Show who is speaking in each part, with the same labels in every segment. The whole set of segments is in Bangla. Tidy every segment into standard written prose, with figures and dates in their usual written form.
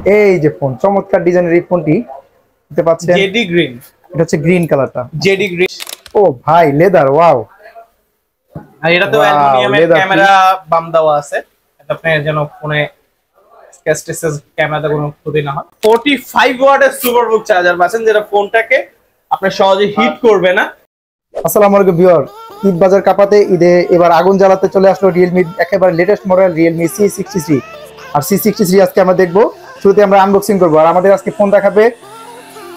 Speaker 1: এই যে ফোন, চমৎকার ডিজাইনের এই ফোনটি দেখতে পাচ্ছেন,
Speaker 2: জেডি গ্রিন।
Speaker 1: এটা হচ্ছে গ্রিন কালারটা,
Speaker 2: জেডি গ্রিন।
Speaker 1: ও ভাই লেদার, ওয়াও।
Speaker 2: আর এটা তো অ্যালুমিনিয়ামের ক্যামেরা বাম দেওয়া আছে, এটা আপনি যেন ফোনে স্ক্র্যাচ ক্যামেরাতে কোনো ক্ষতি না হয়। 45 ওয়াটের সুপারবুক চার্জার পাচ্ছেন, যেটা ফোনটাকে আপনি সহজে হিট করবে না।
Speaker 1: আসসালামু আলাইকুম ভিউয়ার, ঈদ বাজার কাপাতে ঈদে এবার আগুন জ্বালাতে চলে আসলো রিয়েলমি একেবারে লেটেস্ট মডেল রিয়েলমি C63। আর C63 আজকে আমরা দেখবো, শুরুতে আমরা আনবক্সিং করবো। আর আমাদের আজকে ফোন দেখাবে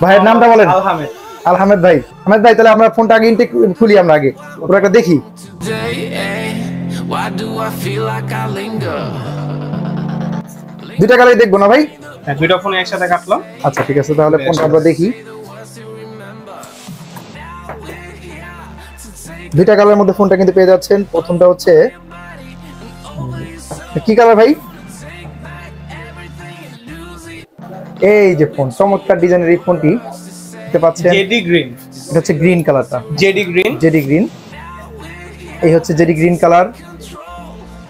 Speaker 1: ভাইয়ের নামটা বলেন।
Speaker 2: আলহামেদ।
Speaker 1: আলহামেদ ভাই। আহমেদ ভাই, তাহলে আমরা ফোনটা আগে ইনটেক খুলি, আমরা আগে পুরো একটা দেখি। দুইটা কালারই দেখবো না ভাই?
Speaker 2: হ্যাঁ, দুইটা ফোন একসাথে কাটলাম।
Speaker 1: আচ্ছা ঠিক আছে, তাহলে ফোনটা আমরা দেখি। দুইটা কালারের মধ্যে ফোনটা কিন্তু পেয়ে যাচ্ছেন। প্রথমটা হচ্ছে কি কালার ভাই? এই যে ফোন, চমৎকার ডিজাইনের এই ফোনটি দেখতে পাচ্ছেন,
Speaker 2: জেডি গ্রিন।
Speaker 1: এটা হচ্ছে গ্রিন কালারটা,
Speaker 2: জেডি গ্রিন।
Speaker 1: জেডি গ্রিন, এই হচ্ছে জেডি গ্রিন কালার।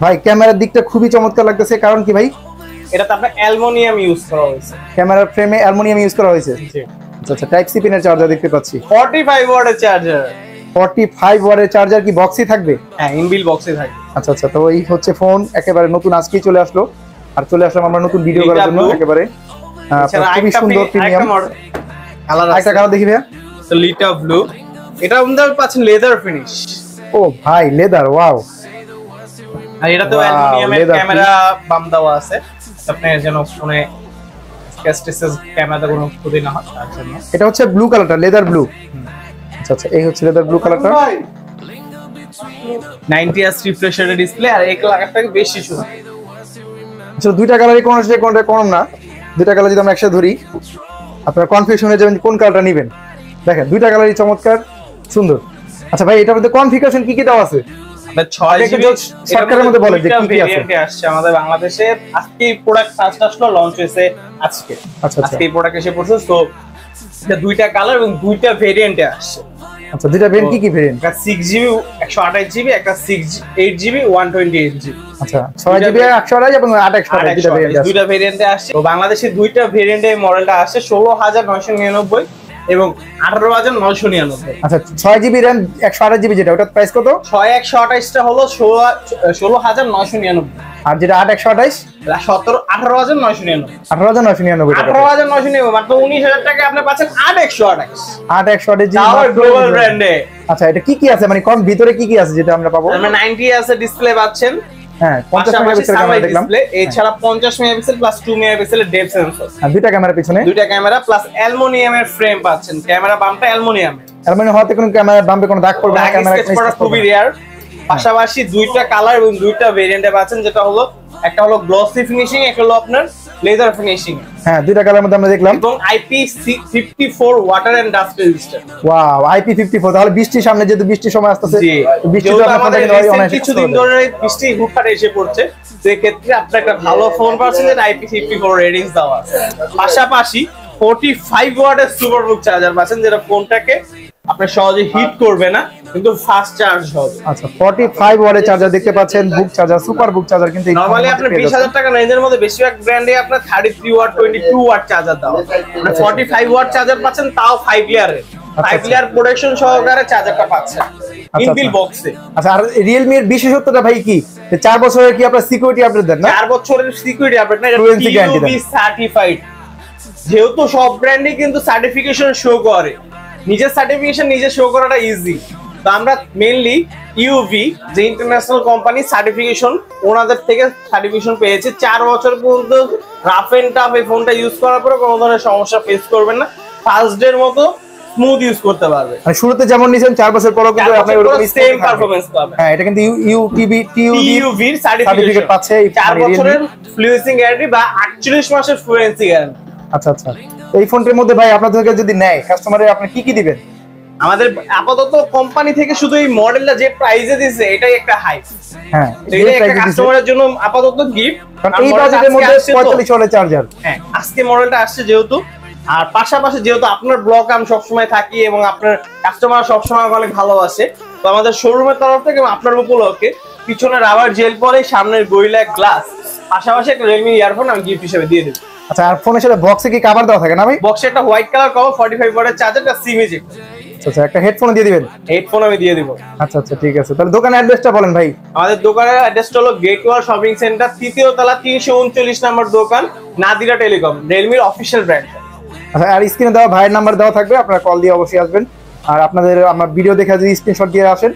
Speaker 1: ভাই ক্যামেরার দিকটা খুবই চমৎকার লাগতেছে, কারণ কি ভাই?
Speaker 2: এটাতে আপনার অ্যালুমিনিয়াম ইউজ করা হয়েছে,
Speaker 1: ক্যামেরার ফ্রেমে অ্যালুমিনিয়াম ইউজ করা হয়েছে। আচ্ছা আচ্ছা, টাইপ সি পিনের চার্জার দেখতে পাচ্ছি,
Speaker 2: 45 ওয়াটের চার্জার।
Speaker 1: 45 ওয়াটের চার্জার কি বক্সই থাকবে?
Speaker 2: হ্যাঁ, ইনবিল বক্সে থাকে।
Speaker 1: আচ্ছা আচ্ছা, তো এই হচ্ছে ফোন একেবারে নতুন, আজকেই চলে আসলো। আর চলে আসলাম আমরা নতুন ভিডিও করার জন্য একেবারে। খুবই সুন্দর প্রিমিয়াম
Speaker 2: কালার।
Speaker 1: একটা কালার দেখি ভাইয়া,
Speaker 2: তো লিটা ব্লু। এটা আমাদের পাচ্ছেন লেদার ফিনিশ।
Speaker 1: ও ভাই লেদার, ওয়াও।
Speaker 2: আর এটা তো অ্যালুমিনিয়ামের ক্যামেরা বাম দেওয়া আছে, আপনি যেন ফোনে স্ক্র্যাচ ক্যামেরাতে কোনো ক্ষতি না হয় তার জন্য।
Speaker 1: এটা হচ্ছে ব্লু কালারটা, লেদার ব্লু। আচ্ছা আচ্ছা, এই হচ্ছে লেদার ব্লু কালারটা।
Speaker 2: 90 হার্জ রিফ্রেশ রেটের ডিসপ্লে, আর 1 লাখ টাকা বেশি শুধু।
Speaker 1: আচ্ছা, দুইটা কালারই কোন আসলে কোনটা কম না? দুইটা কালার যদি আমরা একসাথে ধরি, আপনারা কনফিউশন হয়ে যাবেন কোন কালারটা নেবেন। দেখেন দুইটা কালারই চমৎকার সুন্দর। আচ্ছা ভাই, এটার মধ্যে কনফিগারেশন কি কি দেওয়া আছে?
Speaker 2: 6GB
Speaker 1: সরকারের মধ্যে বলে যে কি কি আছে।
Speaker 2: আসছে আমাদের বাংলাদেশে আজকে প্রোডাক্ট ফার্স্ট আসলো, লঞ্চ হয়েছে আজকে।
Speaker 1: আচ্ছা আচ্ছা,
Speaker 2: আজকে এই প্রোডাক্ট এসে পড়ছে। তো এটা দুইটা কালার এবং দুইটা ভেরিয়েন্টে আসছে।
Speaker 1: আচ্ছা, দুইটা ভেরিয়েন্ট কি কি ভেরিয়েন্ট?
Speaker 2: একটা 6GB 128GB, একটা 8GB 128GB।
Speaker 1: আচ্ছা, 6GB 128 এবং 8
Speaker 2: দুইটা ভেরিয়েন্টে আসছে। তো বাংলাদেশে দুইটা ভেরিয়েন্টে মডেলটা আসছে, 16,999 এবং 18,999।
Speaker 1: আচ্ছা, 6GB RAM 128GB যেটা, ওটার প্রাইস কত?
Speaker 2: 6128টা হলো 16,999,
Speaker 1: আর যেটা 8
Speaker 2: 18,999।
Speaker 1: 18,999 টাকা।
Speaker 2: 18,999 মাত্র 19,000 টাকা আপনি পাচ্ছেন 8,128।
Speaker 1: 8
Speaker 2: গ্লোবাল ব্র্যান্ডে।
Speaker 1: আচ্ছা, এটা কি কি আছে, মানে কম ভিতরে কি কি আছে যেটা আমরা পাবো?
Speaker 2: আমরা 90 আছে ডিসপ্লে পাচ্ছেন।
Speaker 1: হ্যাঁ, 50 মেগাপিক্সেল ক্যামেরা দেখলাম।
Speaker 2: এছাড়া 50 মেগাপিক্সেল প্লাস 2 মেগাপিক্সেলের ডেপথ সেন্সর।
Speaker 1: আর দুইটা ক্যামেরা পিছনে,
Speaker 2: দুইটা ক্যামেরা প্লাস অ্যালুমিনিয়ামের ফ্রেম পাচ্ছেন। ক্যামেরা বামটা অ্যালুমিনিয়ামের।
Speaker 1: অ্যালুমিনিয়াম হতে কোনো ক্যামেরা বামে কোনো দাগ পড়বে না, ক্যামেরা
Speaker 2: খুবই রেয়ার। পাশাপাশি দুইটা কালার এবং দুইটা ভেরিয়েন্টে পাচ্ছেন, যেটা হলো একটা হলো গ্লসি ফিনিশিং, একটা হলো আপনার লেদার ফিনিশিং।
Speaker 1: হ্যাঁ, দুইটা কালার মধ্যে আমরা দেখলাম।
Speaker 2: এবং IP54 water and dust resistant.
Speaker 1: Wow, IP54। তাহলে বৃষ্টির সামনে, যেহেতু বৃষ্টির সময় আসতেছে, বৃষ্টিতে আপনাদের অনেক
Speaker 2: কিছুদিন ধরে বৃষ্টি হুটহাট এসে পড়ছে, সেই ক্ষেত্রে আপনার একটা ভালো ফোন পাচ্ছেন যেটা IP54 রেটিংস দেওয়া আছে। পাশাপাশি 45 ওয়াটের সুপারবুক চার্জার পাচ্ছেন, যেটা ফোনটাকে আপনি সহজে হিট করবে না, কিন্তু ফাস্ট চার্জ হবে।
Speaker 1: আচ্ছা, 45 ওয়াটের চার্জার দেখতে পাচ্ছেন, বুক চার্জার, সুপার বুক চার্জার। কিন্তু
Speaker 2: নরমালি আপনার 20,000 টাকা রেঞ্জের মধ্যে বেশিরভাগ ব্র্যান্ডে আপনার 33 ওয়াট 22 ওয়াট চার্জার দাও। আপনি 45 ওয়াট চার্জার পাচ্ছেন, তাও 5 লেয়ারের। 5 লেয়ার প্রোটেকশন সহকারে চার্জারটা পাচ্ছেন ইনবিল বক্সে।
Speaker 1: আচ্ছা, আর Realme এর বিশেষত্বটা ভাই কি? 4 বছরের কি আপনারা সিকিউরিটি আপডেট দেন না?
Speaker 2: 4 বছরের সিকিউরিটি আপডেট না, এটা TUV সার্টিফাইড। যেহেতু সব ব্র্যান্ডই কিন্তু সার্টিফিকেশন শো করে, নিজের সার্টিফিকেশন নিজে শো করাটা ইজি। তো আমরা মেইনলি ইউভি, যে ইন্টারন্যাশনাল কোম্পানি, সার্টিফিকেশন ওনাদের থেকে সার্টিফিকেশন পেয়েছে। 4 বছর পর্যন্ত রাফ এন্ড টাফ এই ফোনটা ইউজ করার পরে কোনো ধরনের সমস্যা ফেস করবেন না। ফার্স্ট ডে এর মতো স্মুথ ইউজ করতে পারবে।
Speaker 1: মানে শুরুতে যেমন নিছেন 4 বছর পরেও কিন্তু আপনি ওরকম
Speaker 2: সেম পারফরম্যান্স পাবেন।
Speaker 1: হ্যাঁ, এটা কিন্তু
Speaker 2: TUV সার্টিফিকেট
Speaker 1: পাচ্ছে।
Speaker 2: 4 বছরের ফ্লুয়েন্সি গ্যারান্টি বা 48 মাসের ফ্লুয়েন্সি গ্যারান্টি।
Speaker 1: আচ্ছা আচ্ছা, এই ফোনটির মধ্যে ভাই আপনাদেরকে যদি নেয় কাস্টমারে, আপনি কি কি দিবেন?
Speaker 2: আমাদের আপাতত কোম্পানি থেকে শুধু এই মডেলটা যে প্রাইসে দিয়েছে, এটাই একটা হাই।
Speaker 1: হ্যাঁ,
Speaker 2: এটা একটা কাস্টমারের জন্য আপাতত গিফট,
Speaker 1: কারণ এই বাজেটের মধ্যে 45 ওয়াটের চার্জার।
Speaker 2: হ্যাঁ, আজকে মডেলটা আসছে যেহেতু, আর পাশাপাশি যেহেতু আপনার ব্লগ আমি সবসময় থাকি এবং আপনার কাস্টমার সবসময় অনেক ভালোবাসে, তো আমাদের শোরুমের তরফ থেকে আপনার উপলক্ষে পিছনে রাবার জেল পরে, সামনের গরিলা গ্লাস, পাশাপাশি একটা Realme ইয়ারফোন আমি গিফট হিসেবে দিয়ে দেব।
Speaker 1: আচ্ছা, আর ফোনের সাথে বক্সে কি কভার দেওয়া থাকে না ভাই?
Speaker 2: বক্সে একটা হোয়াইট কালার কভার, 45 ওয়াটের চার্জার, একটা সিম ইজেক।
Speaker 1: আচ্ছা, একটা হেডফোন দিয়ে দিবেন।
Speaker 2: হেডফোন আমি দিয়ে দিব।
Speaker 1: আচ্ছা আচ্ছা, ঠিক আছে। তাহলে দোকানের অ্যাড্রেসটা বলেন ভাই।
Speaker 2: আমাদের দোকানের অ্যাড্রেসটা হলো গেট ওয়াল শপিং সেন্টার, তৃতীয় তলা, 339 নম্বর দোকান, নাদিরা টেলিকম, রিয়েলমির অফিসিয়াল ব্র্যান্ড।
Speaker 1: আচ্ছা, আর স্ক্রিনে দেওয়া ভাইয়ের নাম্বার দেওয়া থাকবে, আপনারা কল দিয়ে অবশ্যই আসবেন। আর আপনাদের আমার ভিডিও দেখে যদি স্ক্রিনশট দিয়ে আসেন,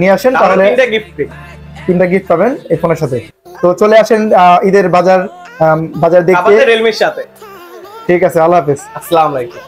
Speaker 1: নিয়ে আসেন, তাহলে
Speaker 2: 3টা গিফট ফ্রি,
Speaker 1: 3টা গিফট পাবেন এই ফোনের সাথে। তো চলে আসেন ঈদের বাজার বাজার দেখতে
Speaker 2: আমাদের রিয়েলমির সাথে।
Speaker 1: ঠিক আছে, আল্লাহ হাফেজ।
Speaker 2: আসসালামু আলাইকুম।